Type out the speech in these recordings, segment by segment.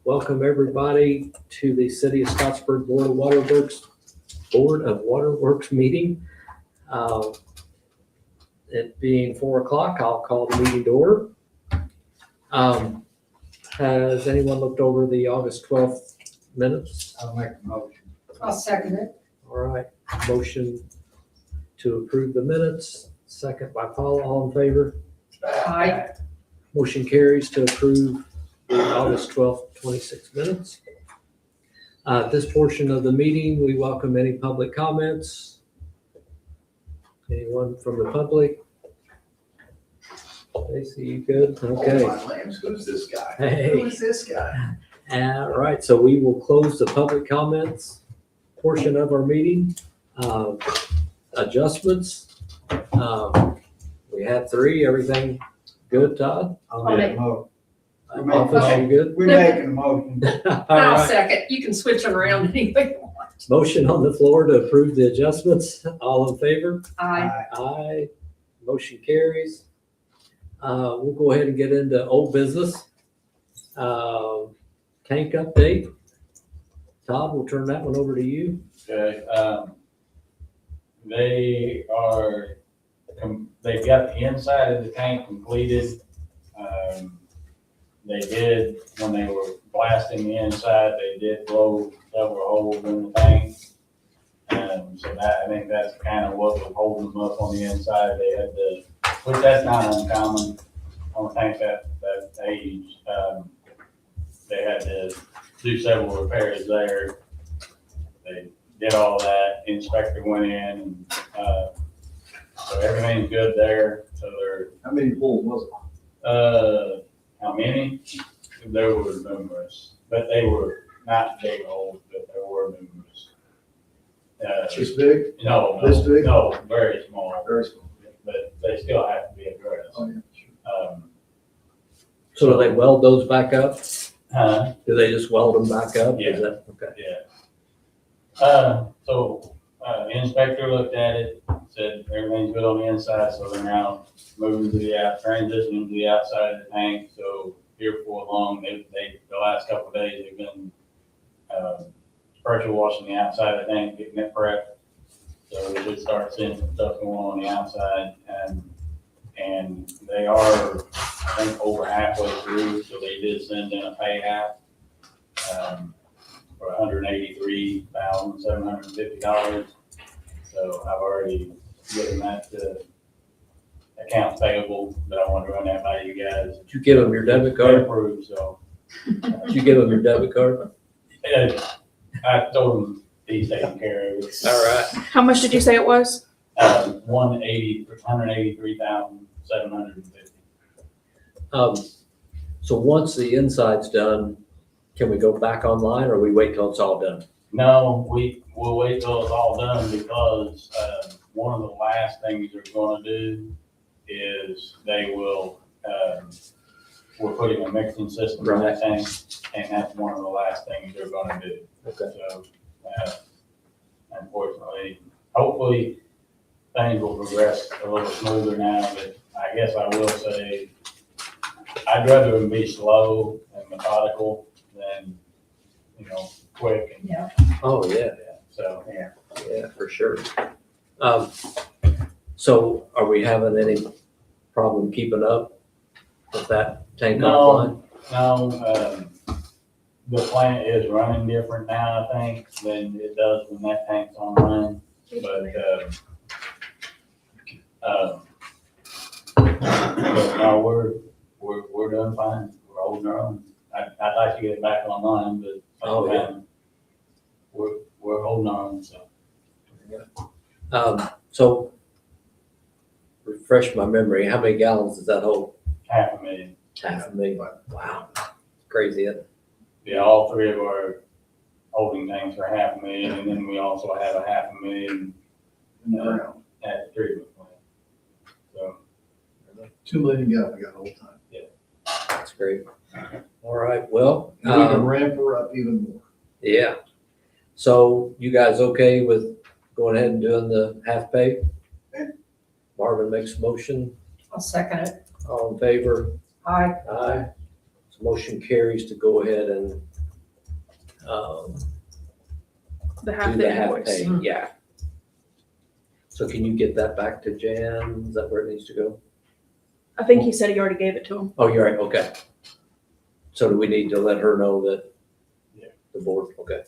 Welcome everybody to the City of Scottsburg Board of Waterworks meeting. It being 4:00, I'll call the meeting to order. Has anyone looked over the August 12th minutes? I'll make a motion. I'll second it. All right, motion to approve the minutes, second by Paula, all in favor? Aye. Motion carries to approve the August 12th, 26 minutes. This portion of the meeting, we welcome any public comments. Anyone from the public? Stacy, you good? Okay. Oh, my lambs, who's this guy? Hey. Who is this guy? All right, so we will close the public comments portion of our meeting. Adjustments. We had 3, everything good, Todd? I'll I'll make make- a motion. Office, you good? We're making a motion. All I'll right. second. You can switch them around anyway you want. Motion on the floor to approve the adjustments. All in favor? Aye. Aye. Motion carries. We'll go ahead and get into old business. Tank update. Todd, we'll turn that one over to you. Okay, they've got the inside of the tank completed. They did, when they were blasting the inside, they did blow several holes in the tank. So that, I think that's kind of what was holding them up on the inside. They had to, which that's not uncommon on a tank that age. They had to do several repairs there. They did all that, inspector went in, and, so everything's good there, so How many holes was it? how many? There were numerous, but they were not big holes, but there were numerous. This big? No, This big? no, very small, Very small. but they still have to be addressed. Oh, yeah, sure. So do they weld those back up? Huh? Do they just weld them back up? Yeah. Is that, okay. Yeah. So, inspector looked at it, said everything's good on the inside, so they're now moving to the transitioning to the outside of the tank. So here for long, the last couple of days, they've been, pressure washing the outside of the tank, getting it prepped. So we should start seeing some stuff going on the outside, and they are, I think, over halfway through, so they did send in a pay app, for $183,750. So I've already given that to accounts payable, but I want to run that by you guys. Did you give them your debit They're card? approved, so. Did you give them your debit card? I told them he's taking care of it. All right. How much did you say it was? $183,750. So once the inside's done, can we go back online or we wait till it's all done? No, we'll wait till it's all done because, one of the last things they're gonna do is they will, we're putting a mixing system in that tank, and that's one of the last things they're gonna do. Okay. So, unfortunately, hopefully, things will progress a little smoother now, but I guess I will say, I'd rather them be slow and methodical than, quick and, Oh, yeah, so. yeah, for sure. So are we having any problem keeping up with that tank No. offline? No, the plant is running different now, I think, than it does when that tank's online, but, but no, we're doing fine, we're holding our own. I'd like to get it back online, but Oh, yeah. we're holding on, so. So refresh my memory, how many gallons does that hold? 500,000. 500,000. Wow, crazy, isn't it? Yeah, all 3 of our holding tanks are 500,000, and then we also have a 500,000 In the ground. at the treatment plant. So, 2 million gallon, we got all the time. That's great. All right, well, And we can ramp her up even more. yeah. So you guys okay with going ahead and doing the half pay? Yeah. Marvin makes a motion, I'll second it. all in favor? Aye. Aye. So motion carries to go ahead and The half do the the half invoice. pay, yeah. So can you get that back to Jan? Is that where it needs to go? I think he said he already gave it to him. Oh, you're right, okay. So do we need to let her know that? Yeah. The board, okay.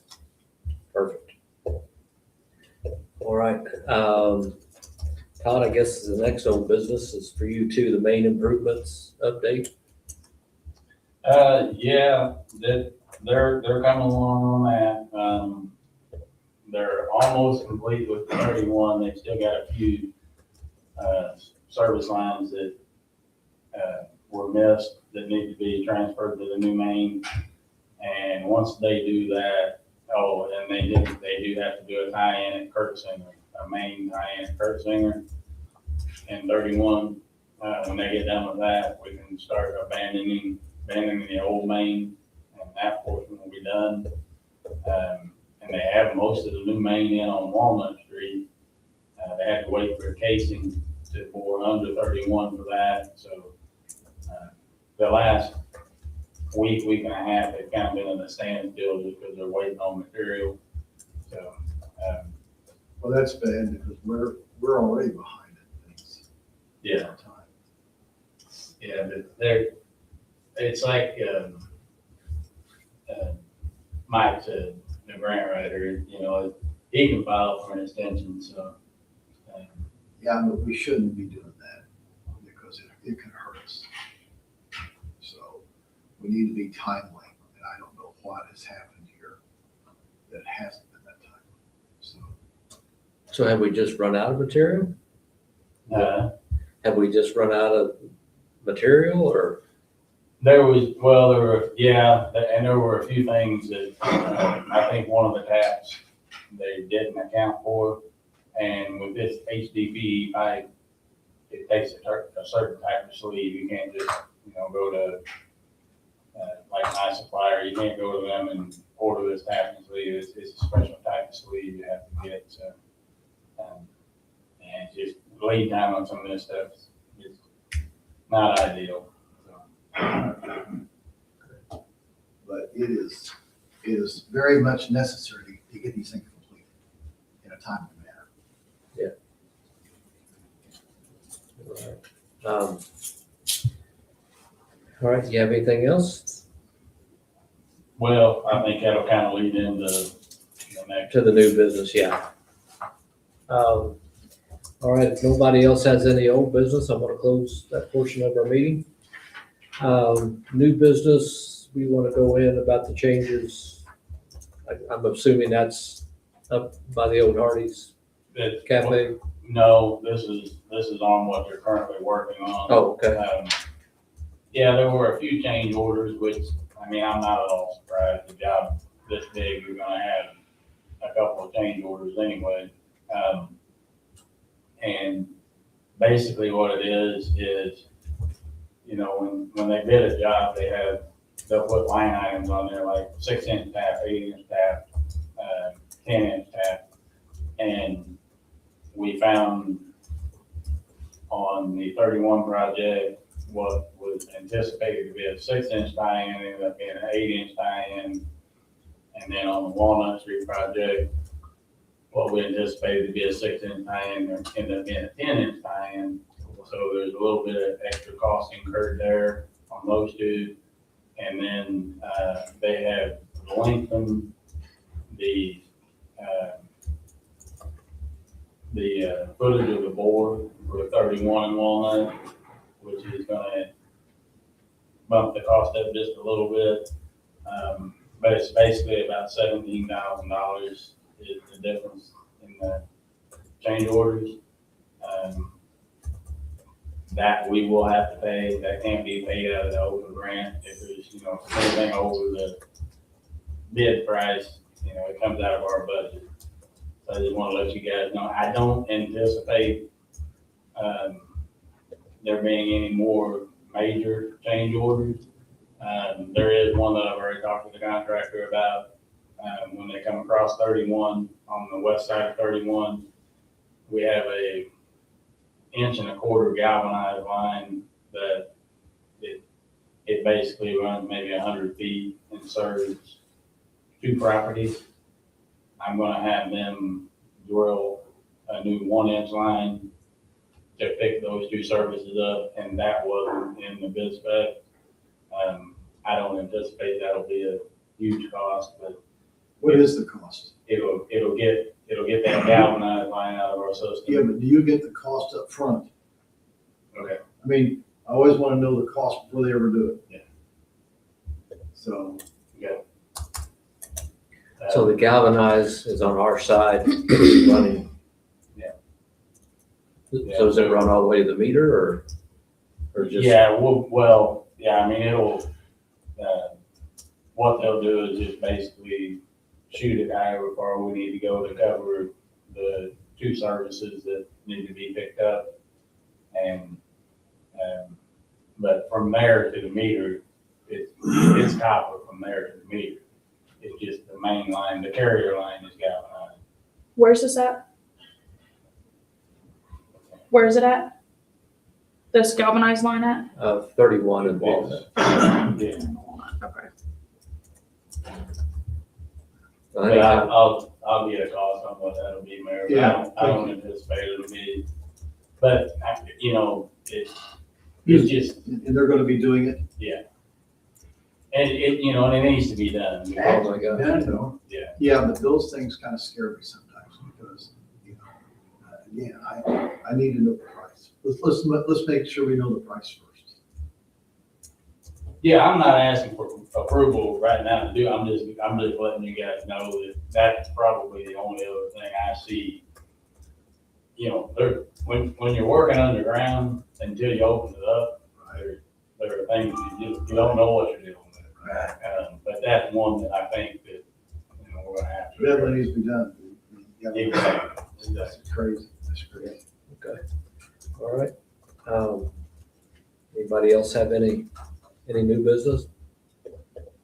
Perfect. All right, Todd, I guess the next old business is for you too, the main improvements update. Yeah, they're coming along on that. They're almost complete with 31. They've still got a few, service lines that, were missed that need to be transferred to the new main. And once they do that, and they do have to do a tie-in at Kurtzinger, a main tie-in at Kurtzinger in 31. When they get done with that, we can start abandoning the old main, and that portion will be done. And they have most of the new main in on Walnut Street. They had to wait for casing to bore under 31 for that. So the last week and a half, they've kind of been in a standstill just because they're waiting on material. So, Well, that's bad because we're already behind in things. yeah. Time. Yeah, but it's like, Mike said, the grant writer, he can file for an extension, so. Yeah, but we shouldn't be doing that because it can hurt us. So we need to be timely, and I don't know what has happened here that hasn't been that timely. So have we just run out of material? Have we just run out of material or? There were a few things that, I think one of the taps they didn't account for. And with this HDPE pipe, it takes a certain type of sleeve. You can't just, go to, like my supplier, you can't go to them and order this tap and sleeve. It's a special type of sleeve you have to get, so. And just lead time on some of this stuff is not ideal. But it is very much necessary to get these things completed in a timely manner. All right, you have anything else Well, I think that'll kind of lead into the next. to the new business? Yeah. All right, if nobody else has any old business, I'm gonna close that portion of our meeting. New business, we want to go in about the changes. I'm assuming that's up by the old Hardee's Cafe. No, this is on what they're currently working on. Oh, okay. Yeah, there were a few change orders, which, I'm not at all surprised. The job this big, you're gonna have a couple of change orders anyway. And basically what it is, when they bid a job, they'll put line items on there like 6-inch tap, 8-inch tap, 10-inch tap. And we found on the 31 project, what was anticipated to be a 6-inch tie-in ended up being an 8-inch tie-in. And then on the Walnut Street project, what we anticipated to be a 6-inch tie-in ended up being a 10-inch tie-in. So there's a little bit of extra cost incurred there on those two. And then they have lengthened the footage of the board for 31 in Walnut, which is gonna bump the cost up just a little bit. But it's basically about $17,000 is the difference in the change orders. That we will have to pay. That can't be paid out of the open grant. If there's, anything over the bid price, it comes out of our budget. So I just want to let you guys know, I don't anticipate there being any more major change orders. There is one that I've already talked to the contractor about. When they come across 31 on the west side of 31, we have a 1.25-inch galvanized line that it basically runs maybe 100 feet and serves 2 properties. I'm gonna have them drill a new 1-inch line to pick those 2 services up, and that wasn't in the bid spec. I don't anticipate that'll be a huge cost, but What is the cost? it'll get that galvanized line out of our system. Yeah, but do you get the cost up front? Okay. I mean, I always want to know the cost before they ever do it. Yeah. So, So the galvanized is on our side running. Yeah. So does it run all the way to the meter or just? Yeah, well, yeah, I mean, what they'll do is just basically shoot it however far we need to go to cover the 2 services that need to be picked up. And, but from there to the meter, it's copper from there to the meter. It's just the main line, the carrier line is galvanized. Where's this at? Where is it at? This galvanized line at? 31 in Walnut. Yeah. Okay. I But think I'll get a cost on what that'll be, Mayor. But Yeah. I don't anticipate it'll be, but, it's just, and they're going to be doing it? and and it needs to be done. Oh because- my God. I know. Yeah. Yeah, but those things kind of scare me sometimes because, again, I need to know the price. Let's make sure we know the price first. Yeah, I'm not asking for approval right now to do, I'm just letting you guys know that that's probably the only other thing I see. When you're working underground, until you open it up, there are things you don't know what you're dealing with. But that's one that I think that, we're gonna have to. That needs to be done. Exactly. That's crazy. That's crazy. Okay. All right. Anybody else have any new business?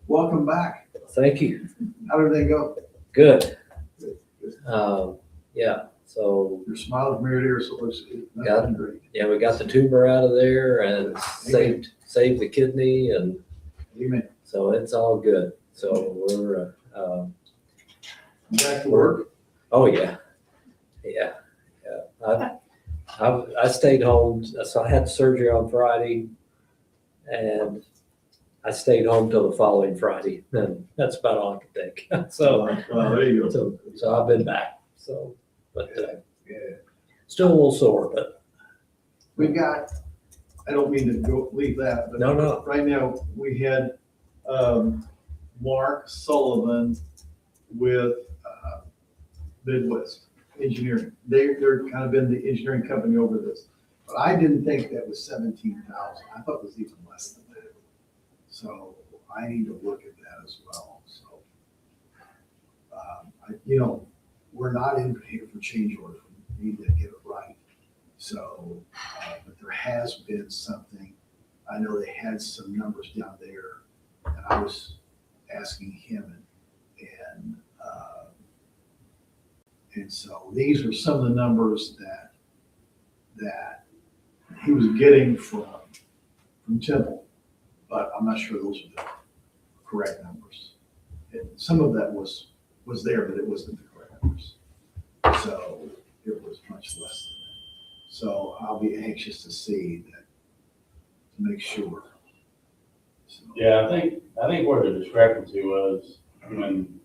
Welcome back. Thank you. How did they go? Good. Good. Yeah, so, Your smile from ear to ear, so it looks Got nothing great. yeah, we got the tumor out of there and saved the kidney, and Amen. so it's all good. So we're, Back to work. oh, yeah. Yeah. I stayed home, so I had surgery on Friday, and I stayed home till the following Friday, and that's about all I could take. So, Well, there you go. so I've been back, so, but, Yeah. still a little sore, but We got, I don't mean to leave that, but no. right now, we had Mark Sullivan with Midwest Engineering. They're kind of been the engineering company over this. But I didn't think that was 17,000. I thought it was even less than that. So I need to look at that as well. So, we're not in here for change orders. We need to get it right. So, but there has been something. I know they had some numbers down there, and I was asking him, and so these are some of the numbers that he was getting from Temple, but I'm not sure those are the correct numbers. And some of that was there, but it wasn't the correct numbers. So it was much less than that. So I'll be anxious to see that, to make sure. So, Yeah, I think where the discrepancy was when,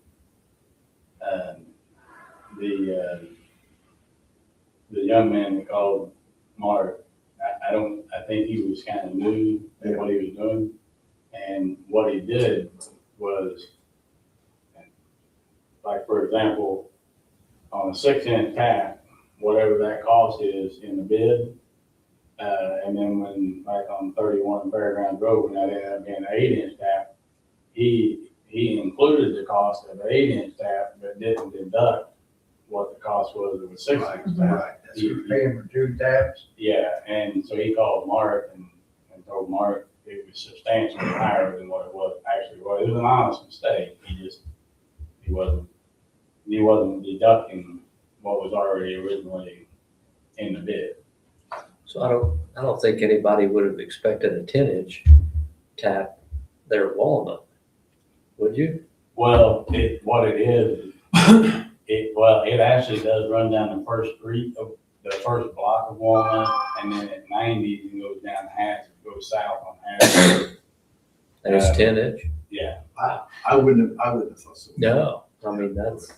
the young man that called Mark, I think he was kind of new at what he was doing. And what he did was, like, for example, on a 6-inch tap, whatever that cost is in the bid, and then when, like on 31 Fairground Road, when that ended up being an 8-inch tap, he included the cost of an 8-inch tap, but didn't deduct what the cost was of a 6-inch tap. Right, that's He- correct. Paying for 2 taps. Yeah, and so he called Mark and told Mark it was substantially higher than what it was actually was. It was an honest mistake. He wasn't deducting what was already originally in the bid. So I don't think anybody would have expected a 10-inch tap there at Walnut, would you? Well, what it is, it actually does run down the first street of, the first block of Walnut, and then at 90, it goes down Hatch, goes south on Hatch. And it's 10-inch? Yeah, I wouldn't have thought so. No, I mean, that's,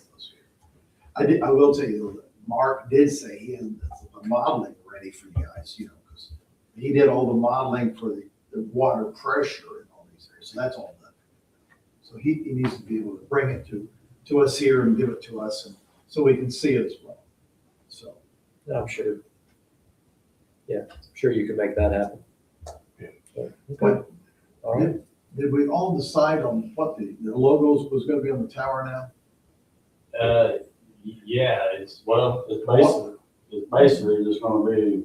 I will tell you, that Mark did say he had the modeling ready for you guys, you know, because he did all the modeling for the water pressure in all these areas, so that's all done. So he needs to be able to bring it to us here and give it to us, and so we can see it as well. So, I'm sure. Yeah, I'm sure you can make that happen. Yeah. So, But- okay. All right. did we all decide on what the logos was gonna be on the tower now? yeah, it's basically just gonna be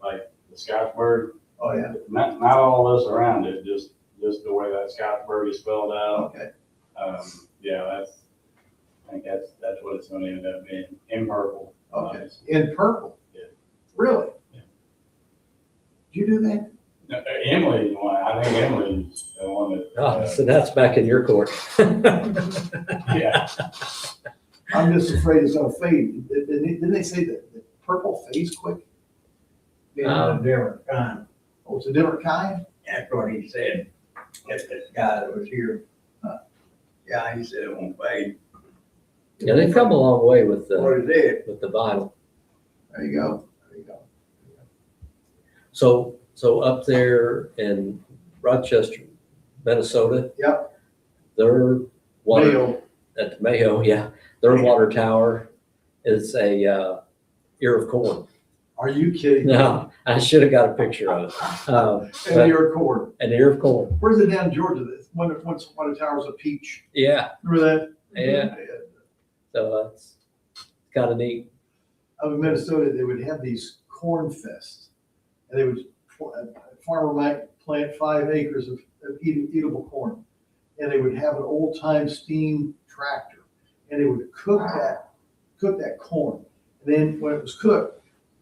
like the Scottsburg, Oh, yeah, not all this around it, just the way that Scottsburg is spelled out. okay. Yeah, I think that's what it's gonna end up being, in purple. Okay. In purple? Yeah. Really? Yeah. Did you do that? No, Emily, I think Emily's the one that. Oh, so that's back in your court. Yeah, I'm just afraid it's gonna fade. Didn't they say that the purple fades quick? Being a different kind. Oh, it's a different kind? That's what he said. That's the guy that was here. Yeah, he said it won't fade. Yeah, they've come a long way with What is it? the vinyl. There you go. There you go. So up there in Rochester, Minnesota. Yep. Their water, Mayo. at the Mayo, yeah, their water tower is a ear of corn. Are you kidding? No, I should have got a picture of it. And your cord. An ear of corn. Where's it down in Georgia? One of the towers of peach. Yeah, Remember that? yeah. So it's kind of neat. Up in Minnesota, they would have these corn fests. And they would, a farmer might plant 5 acres of eatable corn. And they would have an old time steam tractor. And they would cook that corn. And then when it was cooked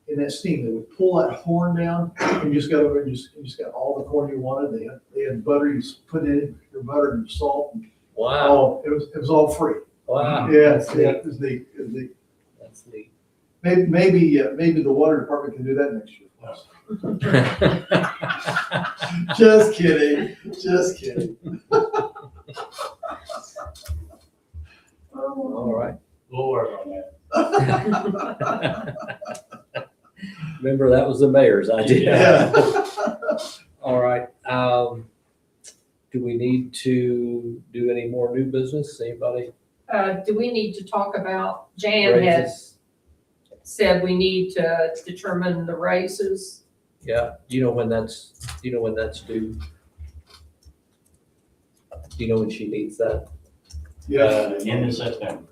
in that steam, they would pull that horn down and you just got over and you just got all the corn you wanted. They had butter, you just put in your butter and salt. And, Wow, oh, it was all free. wow. Yeah, That's yeah, neat. it was neat. It was neat. That's neat. Maybe the water department can do that next year. Just kidding, just kidding. All right. we'll work on that. Remember, that was the mayor's idea. Yeah. All right. Do we need to do any more new business? Anybody? Do we need to talk about, Jan had Raises? said we need to determine the raises. Yeah. Do you know when that's due? Do you know when she needs that? End of September,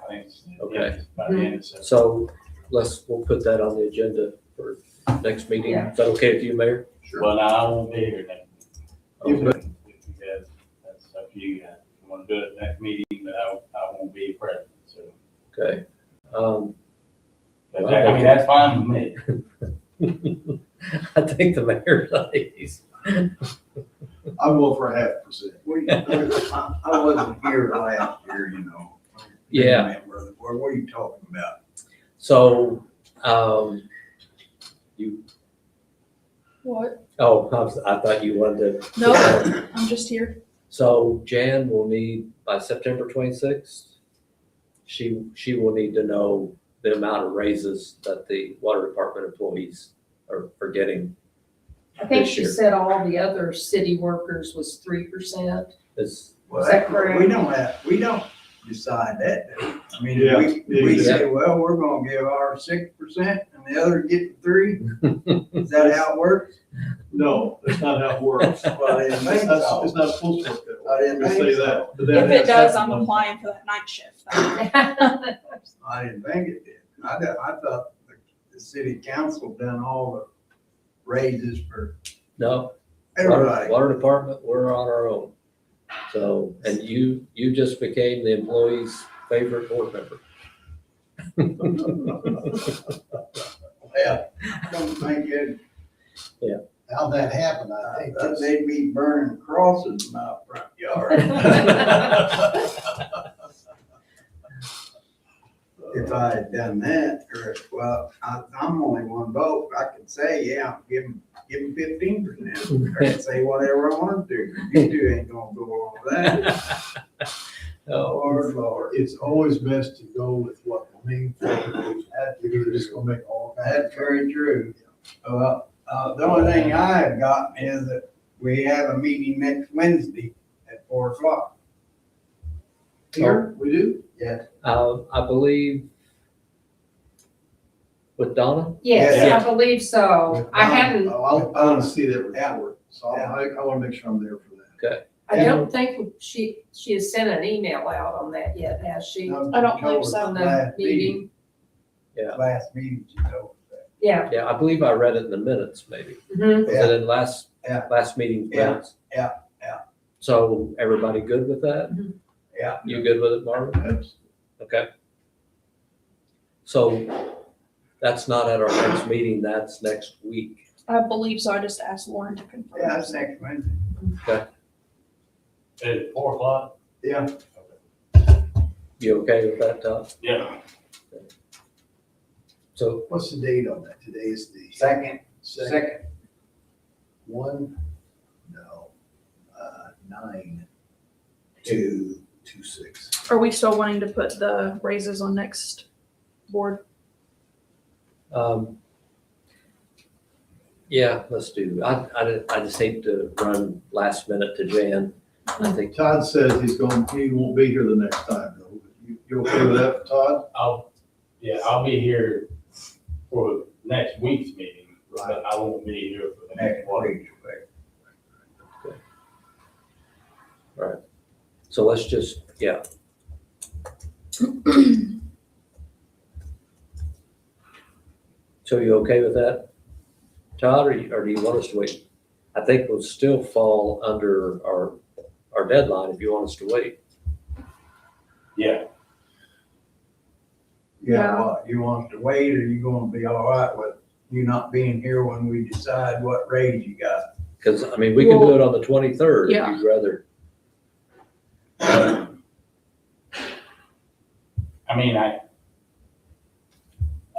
I think. Okay. By the end of September. So we'll put that on the agenda for next meeting. Yeah. Is that okay with you, Mayor? Sure. Well, now I won't be here next. Okay. If you guys, that's up to you guys. If you want to do it next meeting, but I won't be present, so. Okay. But I mean, that's fine with me. I think the mayor's he's I'm going for 0.5%. I wasn't here last year, you know. Yeah. What were you talking about? So, you, What? I thought you wanted to. No, I'm just here. So Jan will need, by September 26th, she will need to know the amount of raises that the water department employees are getting. I think This she year. said all the other city workers was 3%. Is, Well, Is that correct? we don't decide that, do we? I mean, Yeah, we yeah. say, well, we're gonna give our 6% and the other get 3%. Is that how it works? No, that's not how it works. Well, I didn't think It's so. not supposed to work that way. I didn't Let me think say so. that. But If that it has does, I'm happened. applying for that night shift. I didn't think it did. I thought the city council done all the raises for no, everybody. water department, we're on our own. So, and you just became the employee's favorite board member. Yeah, I don't think it. How that happened, I think. Thought they'd be burning crosses in my front yard. If I had done that, or, well, I'm only one vote, I could say, yeah, give them 15%. I can say whatever I want to do. You two ain't gonna go on with that. Oh, Lord. It's always best to go with what the main thing is. You're just gonna make all. That's very true. The only thing I have gotten is that we have a meeting next Wednesday at 4:00. Here, we do? Yes. I believe with Donna? Yes, Yeah. I believe so. I hadn't, Oh, I wanna see that report, so I wanna make sure I'm there for that. I don't think she has sent an email out on that yet, has she? I don't believe so. On the meeting? Yeah. Last meeting, she told us that. Yeah. Yeah, I believe I read it in the minutes, maybe. Mhm. Was it in last meeting's Yeah. minutes? Yeah. So everybody good with that? Yeah. You good with it, Marvin? That's- Okay. So that's not at our next meeting, that's next week. I believe so. I just asked Lauren to confirm. Yeah, that's next Wednesday. At 4:00? Yeah. You okay with that, Todd? Yeah. So, What's the date on that? Today is the Second. second. 9/2/26. Are we still wanting to put the raises on next board? yeah, let's do, I just hate to run last minute to Jan. I think, Todd says he won't be here the next time, though. You okay with that, Todd? I'll be here for next week's meeting, but I won't be here for the next Next one. week. so let's just, yeah. So you okay with that, Todd, or do you want us to wait? I think we'll still fall under our deadline if you want us to wait. Yeah, Yeah, what, you want us to wait, or you gonna be all right with you not being here when we decide what raise you got? Because, I mean, we can do it on the 23rd if Yeah. you'd rather. I mean,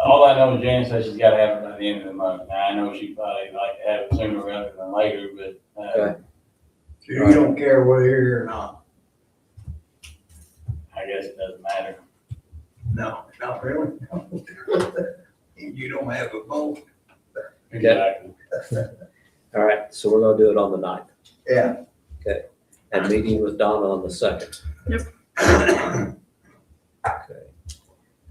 all I know is Jan says she's gotta have it by the end of the month. Now, I know she'd probably like to have it sooner rather than later, but, Okay. So you don't care whether you're here or not? I guess it doesn't matter. No, not really. You don't have a vote. Exactly. All right, so we're gonna do it on the 9th, Yeah. and meeting with Donna on the 2nd. Yep. Okay.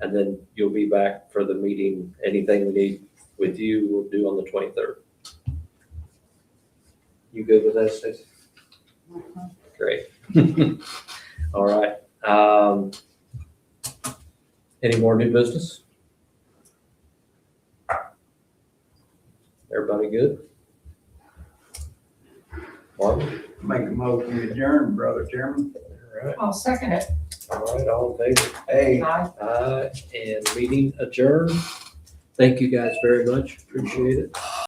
And then you'll be back for the meeting. Anything we need with you, we'll do on the 23rd. You good with that, Stacy? Great. All right. Any more new business? Everybody good? Marvin? Make a motion to adjourn, brother chairman. All right. I'll second it. All right, all in favor? Hey. Aye. And meeting adjourned. Thank you guys very much. Appreciate it.